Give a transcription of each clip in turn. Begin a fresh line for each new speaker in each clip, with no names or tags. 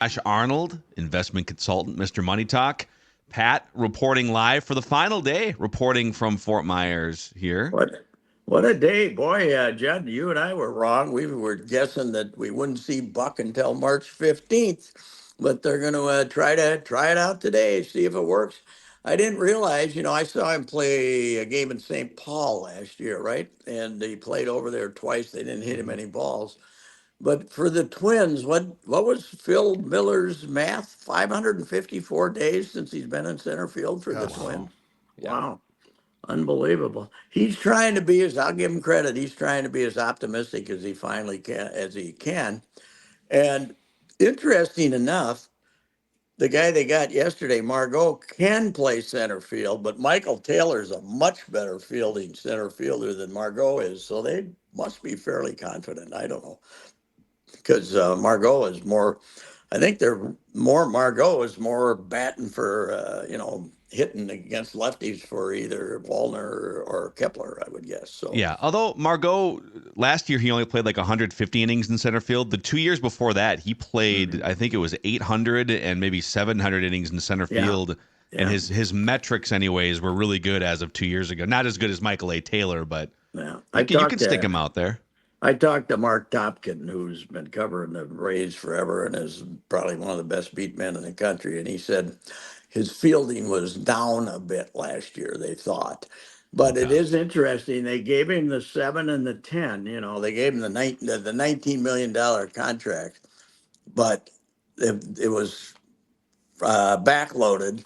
Josh Arnold, investment consultant, Mr. Money Talk. Pat reporting live for the final day, reporting from Fort Myers here.
What a day, boy! Judd, you and I were wrong. We were guessing that we wouldn't see Buck until March 15th, but they're going to try it out today, see if it works. I didn't realize, I saw him play a game in St. Paul last year, right? And he played over there twice. They didn't hit him any balls. But for the Twins, what was Phil Miller's math? 554 days since he's been in center field for the
Yes.
Twins.
Yeah.
Wow. Unbelievable. He's trying to be I'll give him credit. He's trying to be as optimistic as he can. And interesting enough, the guy they got yesterday, Margot, can play center field, but Michael Taylor's a much better fielding center fielder than Margot is. So they must be fairly confident. I don't know. Because Margot is more, I think Margot is more batting for, hitting against lefties for either Wallner or Kepler, I would guess. So
Yeah, although Margot, last year he only played like 150 innings in center field. The 2 years before that, he played, I think it was 800 and maybe 700 innings in center field. And his metrics, anyways, were really good as of 2 years ago. Not as good as Michael A. Taylor, but you can stick him out there.
I talked to Mark Topkin, who's been covering the Rays forever and is probably one of the best beat men in the country. And he said his fielding was down a bit last year, they thought. But it is interesting. They gave him the 7 and the 10. They gave him the $19 million contract, but it was backloaded.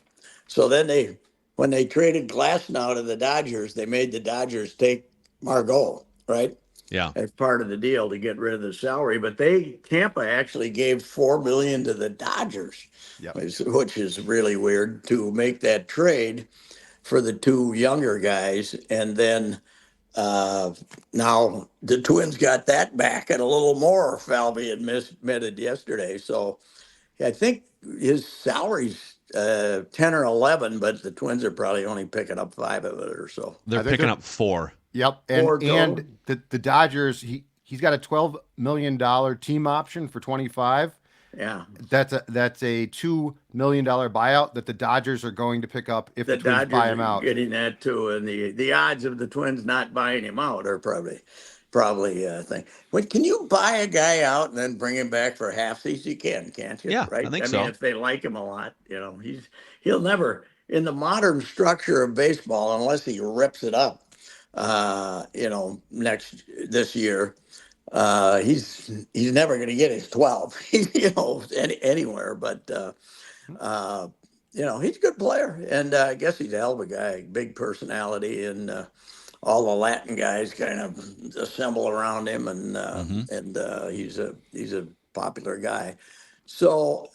So then when they traded Glasnow to the Dodgers, they made the Dodgers take Margot, right?
Yeah.
As part of the deal to get rid of the salary. But Tampa actually gave $4 million to the Dodgers, which is really weird, to make that trade for the two younger guys. And then now the Twins got that back and a little more, Falvey admitted yesterday. So I think his salary's 10 or 11, but the Twins are probably only picking up 5 of it or so.
They're picking up 4.
Yep, and the Dodgers, he's got a $12 million team option for 25.
Yeah,
that's a $2 million buyout that the Dodgers are going to pick up if the Twins buy him out.
Getting that too, and the odds of the Twins not buying him out are probably a thing. But can you buy a guy out and then bring him back for half? You can't you?
Yeah,
right.
I think so.
I mean, if they like him a lot, he'll never, in the modern structure of baseball, unless he rips it up. This year, he's never going to get his 12, anywhere. But he's a good player, and I guess he's a hell of a guy, big personality, and all the Latin guys kind of assemble around him, and he's a popular guy. So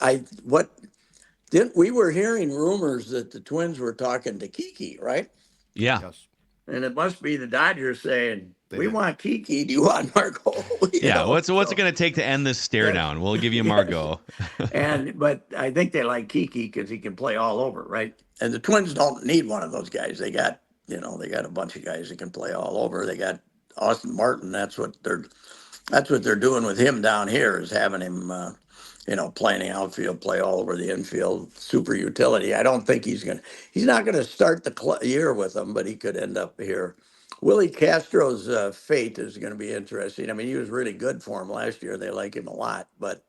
we were hearing rumors that the Twins were talking to Kiki, right?
Yeah.
Yes.
And it must be the Dodgers saying, we want Kiki. Do you want Margot?
What's it going to take to end this stare down? We'll give you Margot.
But I think they like Kiki because he can play all over, right? And the Twins don't need one of those guys. They got a bunch of guys that can play all over. They got Austin Martin. That's what they're doing with him down here, is having him play in the outfield, play all over the infield, super utility. I don't think he's not going to start the year with them, but he could end up here. Willie Castro's fate is going to be interesting. I mean, he was really good for him last year. They like him a lot, but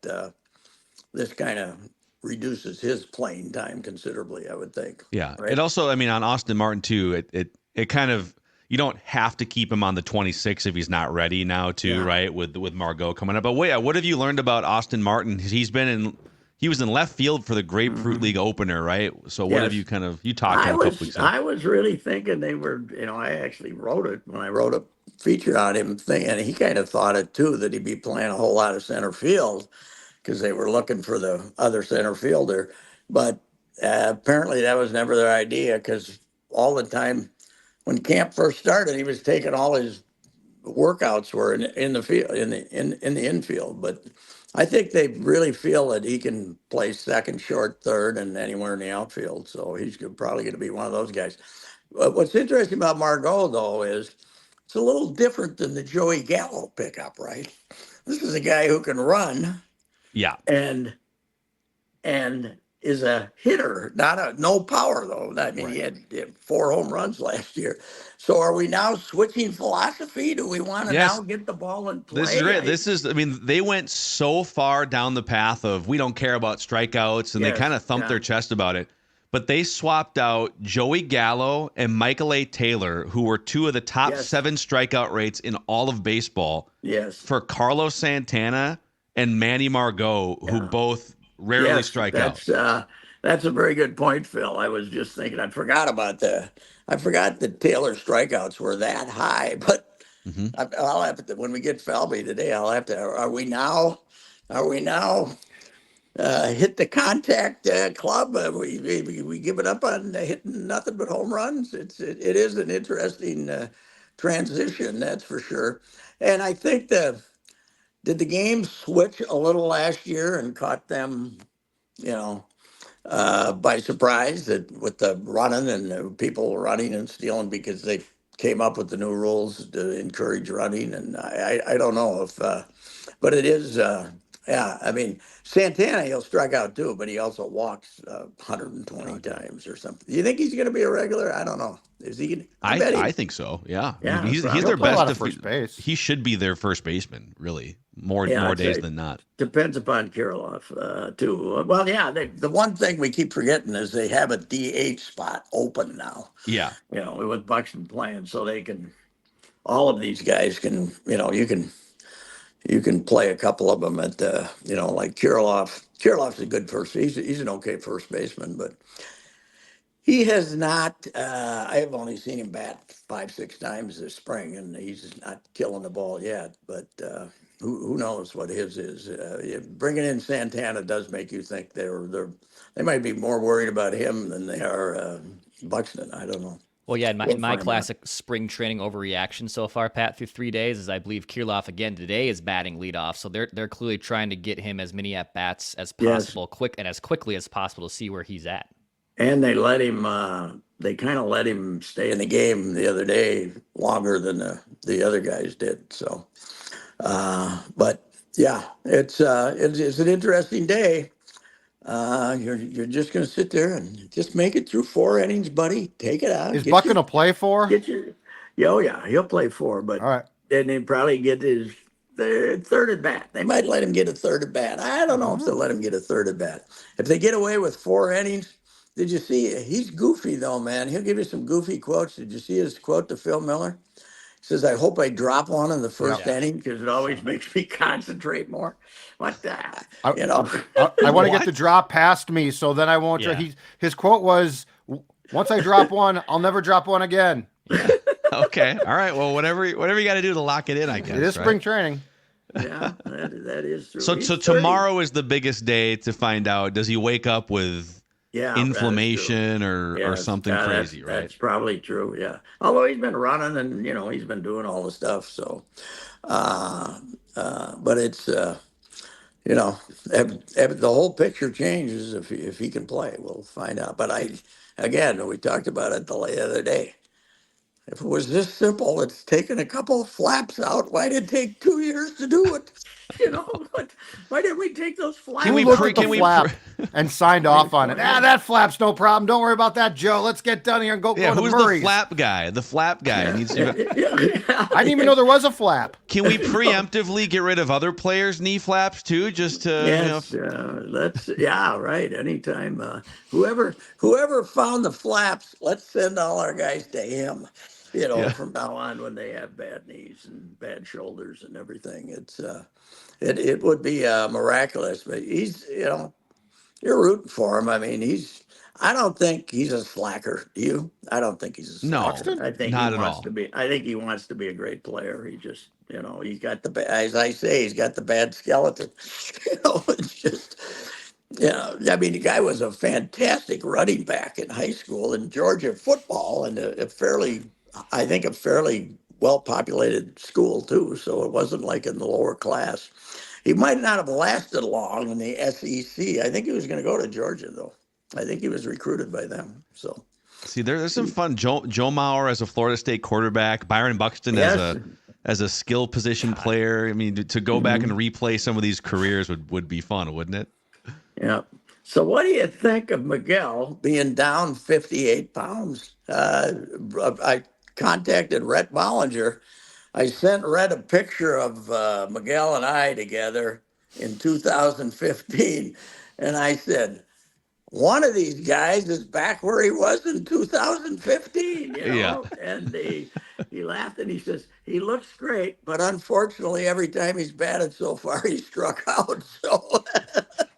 this kind of reduces his playing time considerably, I would think.
Yeah.
Right?
It also, on Austin Martin too, it kind of, you don't have to keep him on the 26 if he's not ready now too, right? With Margot coming up. But wait, what have you learned about Austin Martin? He was in left field for the Grapefruit League opener, right? So what have you you talked to him a couple weeks ago?
I was really thinking they were, I actually wrote it when I wrote a feature on him and he kind of thought it too, that he'd be playing a whole lot of center field because they were looking for the other center fielder. But apparently that was never their idea, because all the time when camp first started, he was taking all his workouts were in the field, in the infield. But I think they really feel that he can play second, short, third, and anywhere in the outfield. So he's probably going to be one of those guys. What's interesting about Margot, though, is it's a little different than the Joey Gallo pickup, right? This is a guy who can run.
Yeah.
And and is a hitter, no power though. I mean, he had 4 home runs last year. So are we now switching philosophy? Do we want to now
Yes.
get the ball in
This is
play?
great. I mean, they went so far down the path of we don't care about strikeouts, and they kind of thumped their chest about it. But they swapped out Joey Gallo and Michael A. Taylor, who were 2 of the top 7 strikeout rates in all of baseball, for Carlos Santana and Manny Margot, who both rarely strike out.
That's a very good point, Phil. I was just thinking, I forgot that Taylor strikeouts were that high, but I'll have to, when we get Falvey today, I'll have to, are we now hit the contact club? We give it up on hitting nothing but home runs. It is an interesting transition, that's for sure. And I think did the game switch a little last year and caught them, by surprise with the running and the people running and stealing because they came up with the new rules to encourage running. And I don't know if, but it is, I mean, Santana, he'll strike out too, but he also walks 120 times or something. Do you think he's going to be a regular? I don't know. Is he?
I think so. Yeah.
Yeah,
he's their best first base. He should be their first baseman, really, more days than not.
Depends upon Kirilloff too. Well, yeah. The one thing we keep forgetting is they have a DH spot open now.
Yeah.
With Buxton playing, so they can. All of these guys can. You can play a couple of them at like Kirilloff. Kirilloff's a good first. He's an okay first baseman, but he has not. I have only seen him bat 5-6 times this spring, and he's not killing the ball yet. But who knows what his is? Bringing in Santana does make you think they might be more worried about him than they are Buxton. I don't know.
Well, yeah, in my classic spring training overreaction so far, Pat, through 3 days, is I believe Kirilloff again today is batting leadoff. So they're clearly trying to get him as many at bats as possible, as quickly as possible to see where he's at.
And they let him. They kind of let him stay in the game the other day longer than the other guys did. So, but yeah, it's an interesting day. You're just going to sit there and just make it through 4 innings, buddy. Take it out.
Is Buck going to play 4?
Yeah, he'll play 4, but
all right.
Then they probably get his third at bat. They might let him get a third at bat. I don't know if they'll let him get a third at bat. If they get away with 4 innings, did you see? He's goofy though, man. He'll give you some goofy quotes. Did you see his quote to Phil Miller? He says, "I hope I drop one in the first inning because it always makes me concentrate more." What the,
I want to get the drop past me, so then I won't. Yeah. His quote was, "Once I drop one, I'll never drop one again."
Yeah. Okay. All right. Well, whatever you got to do to lock it in, I guess.
It is spring training.
Yeah, that is true.
So tomorrow is the biggest day to find out. Does he wake up with inflammation or something crazy, right?
That's probably true, yeah. Although he's been running and, he's been doing all the stuff. So, but it's, the whole picture changes if he can play. We'll find out. But we talked about it the other day. If it was this simple, it's taken a couple of flaps out. Why did it take 2 years to do it? Why didn't we take those flaps?
Can we look at the flap and signed off on it? That flap's no problem. Don't worry about that, Joe. Let's get done here and go.
Yeah,
go
who's
to Murray's.
The flap guy? The flap guy needs to.
I didn't even know there was a flap.
Can we preemptively get rid of other players' knee flaps too? Just to
right. Anytime, whoever found the flaps, let's send all our guys to him. From now on, when they have bad knees and bad shoulders and everything, it would be miraculous. But he's, you're rooting for him. I mean, I don't think he's a slacker. Do you? I don't think he's a slacker.
No,
I think
not
he
at
wants
all.
to be. I think he wants to be a great player. He just, he's got as I say, he's got the bad skeleton. It's just. I mean, the guy was a fantastic running back in high school in Georgia football, and a fairly well-populated school too. So it wasn't like in the lower class. He might not have lasted long in the SEC. I think he was going to go to Georgia, though. I think he was recruited by them. So,
see, there's some fun. Joe Mauer as a Florida State quarterback, Byron Buxton as a skill position player. I mean, to go back and replay some of these careers would be fun, wouldn't it?
Yeah. So what do you think of Miguel being down 58 pounds? I contacted Rhett Bollinger. I sent Rhett a picture of Miguel and I together in 2015, and I said, one of these guys is back where he was in 2015,
Yeah.
And he laughed and he says, he looks great, but unfortunately, every time he's batted so far, he struck out.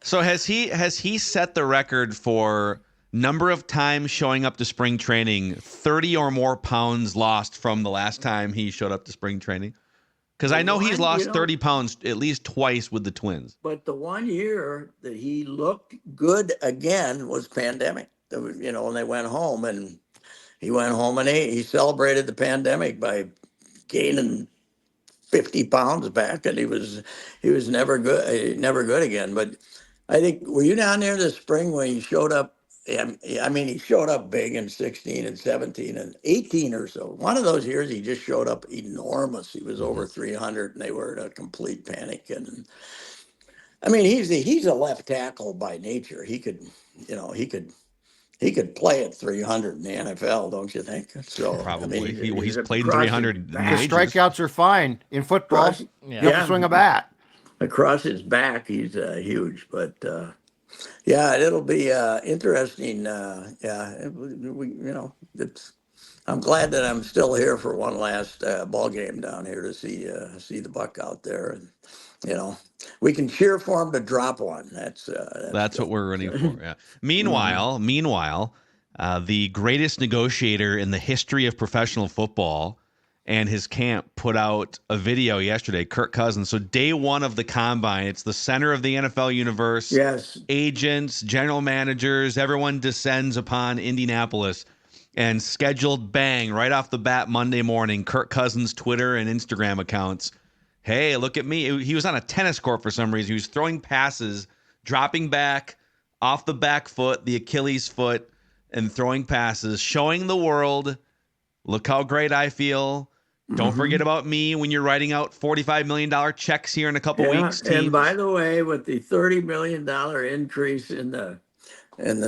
So has he set the record for number of times showing up to spring training, 30 or more pounds lost from the last time he showed up to spring training? Because I know he's lost 30 pounds at least twice with the Twins.
But the one year that he looked good again was pandemic. When they went home, and he went home and he celebrated the pandemic by gaining 50 pounds back, and he was never good again. But I think, were you down there this spring when he showed up? I mean, he showed up big in 16 and 17 and 18 or so. One of those years, he just showed up enormous. He was over 300, and they were in a complete panic. And I mean, he's a left tackle by nature. He could play at 300 in the NFL, don't you think? So
Probably.
I mean,
he's played 300 in the
Because
majors.
strikeouts are fine in football. You have to swing a bat.
Across his back, he's huge. But yeah, it'll be interesting. I'm glad that I'm still here for one last ball game down here to see the Buck out there, and we can cheer for him to drop one. That's
what we're running for. Yeah. Meanwhile, the greatest negotiator in the history of professional football and his camp put out a video yesterday, Kirk Cousins. So day one of the combine, it's the center of the NFL universe.
Yes.
Agents, general managers, everyone descends upon Indianapolis, and scheduled bang right off the bat Monday morning, Kirk Cousins' Twitter and Instagram accounts. Hey, look at me. He was on a tennis court for some reason. He was throwing passes, dropping back off the back foot, the Achilles foot, and throwing passes, showing the world, look how great I feel. Don't forget about me when you're writing out $45 million checks here in a couple weeks. Teams.
And by the way, with the $30 million increase in the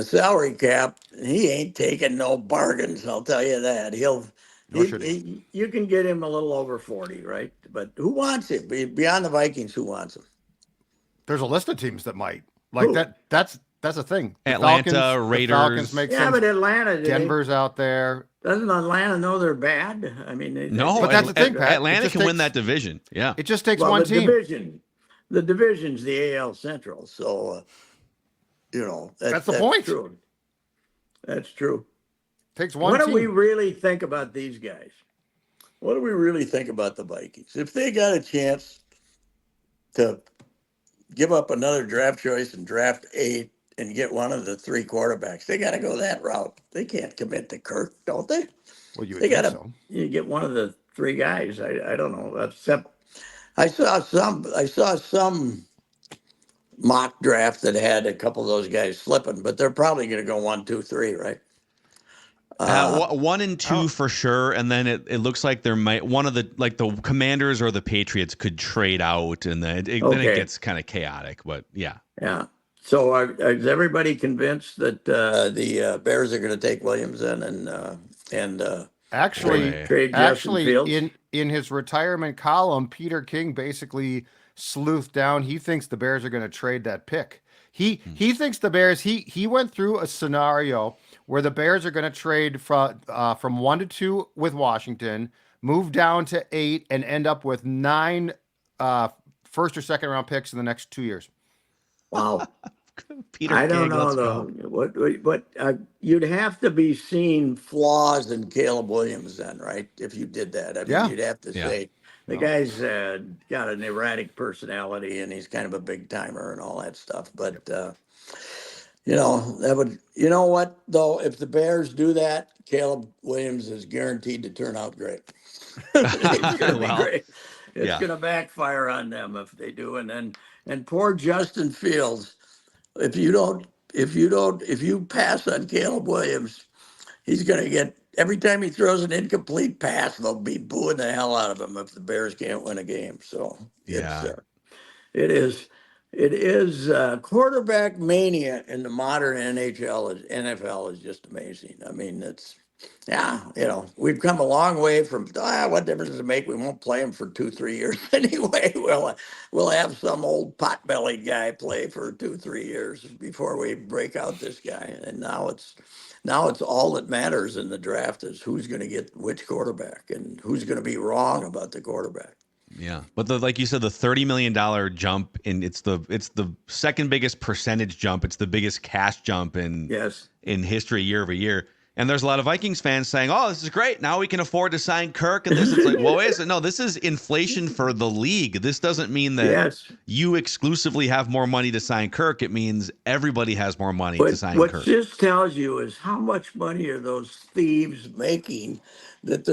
salary cap, he ain't taking no bargains. I'll tell you that. You can get him a little over 40, right? But who wants him? Beyond the Vikings, who wants him?
There's a list of teams that might like that. That's the thing. The
Atlanta,
Falcons,
Raiders.
The Falcons make sense.
But Atlanta,
Denver's out there.
Doesn't Atlanta know they're bad? I mean,
but that's the thing, Pat.
Atlanta can win that division. Yeah,
it just takes one team.
The division's the AL Central, so
that's the point.
True. That's true.
Takes one.
What
team.
do we really think about these guys? What do we really think about the Vikings? If they got a chance to give up another draft choice and draft 8 and get one of the 3 quarterbacks, they got to go that route. They can't commit to Kirk, don't they?
Well, you
they got to you get one of the 3 guys. I don't know. Except I saw some mock draft that had a couple of those guys slipping, but they're probably going to go 1, 2, 3, right?
1 and 2 for sure, and then it looks like there might one of the Commanders or the Patriots could trade out, and then it gets kind of chaotic. But yeah.
So is everybody convinced that the Bears are going to take Williams and trade Justin Fields?
in his retirement column, Peter King basically sleuthed down. He thinks the Bears are going to trade that pick. He thinks the Bears. He went through a scenario where the Bears are going to trade from 1 to 2 with Washington, move down to 8, and end up with 9 first or second round picks in the next 2 years.
Wow.
Peter
I don't
King,
know though. What you'd have to be seeing flaws in Caleb Williams then, right? If you did that, I mean, you'd have to say the guy's got an erratic personality and he's kind of a big timer and all that stuff. But that would. You know what though? If the Bears do that, Caleb Williams is guaranteed to turn out great. It's going to be great. It's going to backfire on them if they do, and poor Justin Fields. If you pass on Caleb Williams, he's going to get, every time he throws an incomplete pass, they'll be booing the hell out of him if the Bears can't win a game. So it is. It is quarterback mania in the modern NFL is just amazing. I mean, we've come a long way from what difference does it make? We won't play him for 2-3 years anyway. We'll have some old pot-bellied guy play for 2-3 years before we break out this guy. And now it's all that matters in the draft is who's going to get which quarterback and who's going to be wrong about the quarterback.
Yeah, but like you said, the $30 million jump, and it's the second biggest percentage jump. It's the biggest cash jump in history year over year. And there's a lot of Vikings fans saying, "Oh, this is great. Now we can afford to sign Kirk." And this is like, well, no, this is inflation for the league. This doesn't mean that you exclusively have more money to sign Kirk. It means everybody has more money to sign Kirk.
What this tells you is how much money are those thieves making that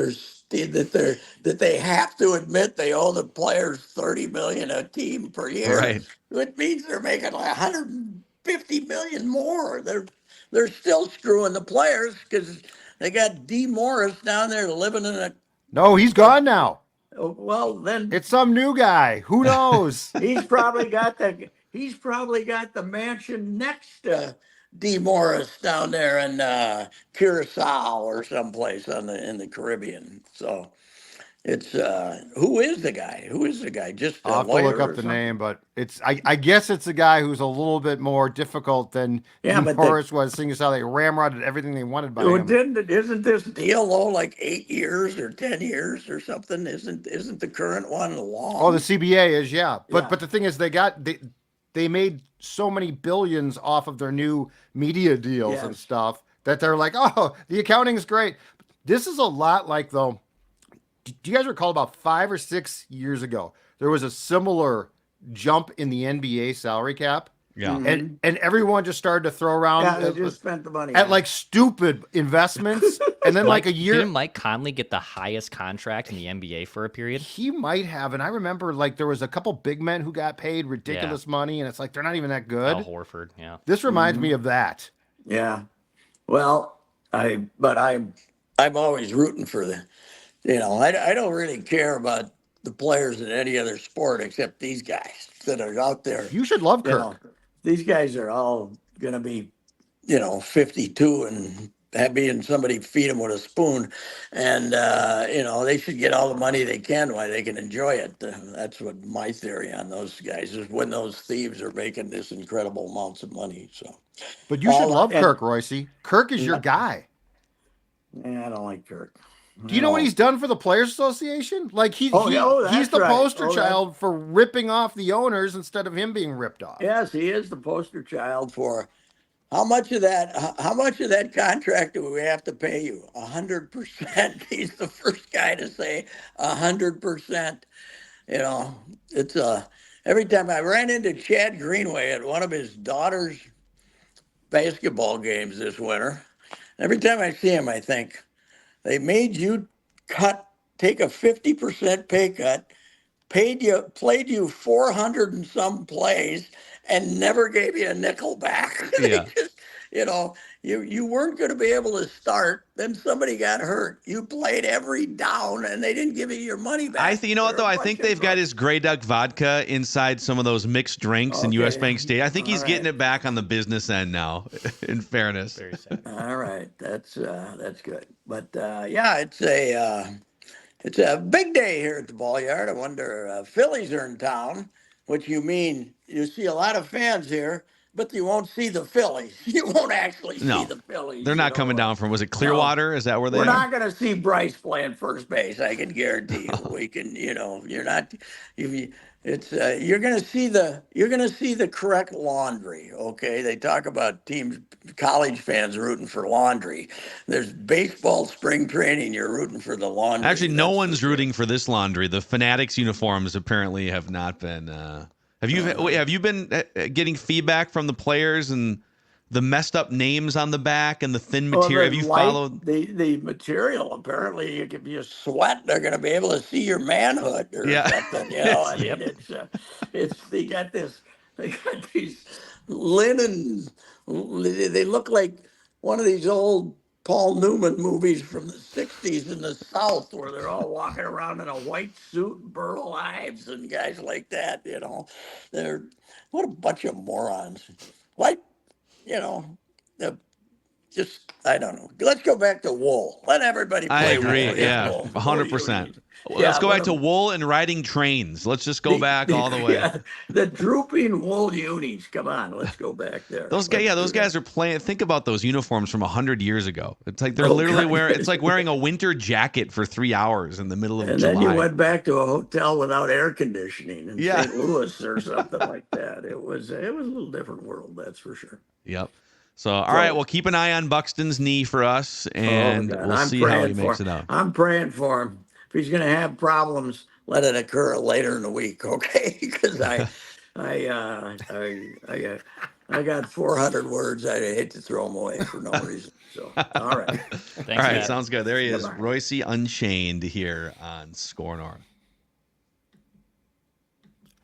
they have to admit they owe the players $30 million a team per year.
Right.
It means they're making like $150 million more. They're still screwing the players because they got D. Morris down there living in a.
No, he's gone now.
Well, then
it's some new guy. Who knows?
He's probably got the mansion next to D. Morris down there in Curacao or someplace in the Caribbean. So it's who is the guy? Just a
I'll have to
lawyer
look up the name, but it's I guess it's a guy who's a little bit more difficult than Morris was, seeing as how they ramrodded everything they wanted by him.
Isn't this deal though like 8 years or 10 years or something? Isn't the current one long?
Oh, the CBA is, but the thing is they made so many billions off of their new media deals and stuff that they're like, oh, the accounting's great. This is a lot like though. Do you guys recall about 5 or 6 years ago, there was a similar jump in the NBA salary cap?
Yeah.
Mm-hmm.
And everyone just started to throw around.
They just spent the money
at like stupid investments. And then like a year.
Didn't Mike Conley get the highest contract in the NBA for a period?
He might have. And I remember like there was a couple big men who got paid ridiculous money. And it's like, they're not even that good.
Al Horford. Yeah.
This reminds me of that.
Yeah. Well, I'm always rooting for I don't really care about the players in any other sport except these guys that are out there.
You should love Kirk.
These guys are all going to be, 52 and being somebody feed them with a spoon. And, they should get all the money they can while they can enjoy it. That's what my theory on those guys is when those thieves are making this incredible amounts of money. So,
but you should love Kirk, Royce. Kirk is your guy.
Yeah, I don't like Kirk.
Do you know what he's done for the Players Association? Like he's the poster child for ripping off the owners instead of him being ripped off.
Yes, he is the poster child for how much of that contract do we have to pay you? 100%. He's the first guy to say 100%. It's every time I ran into Chad Greenway at one of his daughter's basketball games this winter. Every time I see him, I think, they made you take a 50% pay cut, played you 400 and some plays, and never gave you a nickel back.
Yeah.
You weren't going to be able to start. Then somebody got hurt. You played every down, and they didn't give you your money back.
I think they've got his Grey Duck vodka inside some of those mixed drinks in U.S. Bank State. I think he's getting it back on the business end now. In fairness.
Very sad.
All right, that's good. But it's a big day here at the Ball Yard. I wonder, Phillies are in town, which you see a lot of fans here. But you won't see the Phillies. You won't actually see the Phillies.
They're not coming down from, was it Clearwater? Is that where they are?
We're not going to see Bryce playing first base. I can guarantee you. We can, you're not, you're going to see the correct laundry. Okay. They talk about college fans rooting for laundry. There's baseball spring training. You're rooting for the laundry.
Actually, no one's rooting for this laundry. The Fanatics uniforms apparently have not been, Have you been getting feedback from the players and the messed up names on the back and the thin material? Have you followed
the material? Apparently, if you sweat, they're going to be able to see your manhood or something. They got these linen. They look like one of these old Paul Newman movies from the 60s. 60s in the South where they're all walking around in a white suit and burl ives and guys like that, they're what a bunch of morons. Like, the just I don't know. Let's go back to wool. Let everybody play.
I agree.
Wool.
Yeah,
Wool.
100%.
Yeah,
Let's go back to wool and riding trains. Let's just go back all the way.
Yeah, the drooping wool unis. Come on, let's go back there.
Those guys are playing. Think about those uniforms from 100 years ago. It's like they're literally wearing. It's like wearing a winter jacket for 3 hours in the middle of July.
And then you went back to a hotel without air conditioning in St. Louis or something like that. It was a little different world, that's for sure.
Yep. So, all right, well, keep an eye on Buxton's knee for us, and we'll see how he makes it out.
I'm praying for him. If he's going to have problems, let it occur later in the week, okay? Because I got 400 words. I hate to throw them away for no reason. So, all right.
Thanks,
all right,
Matt.
sounds good. There he is,
Bye-bye.
Royce Unchained here on Score North.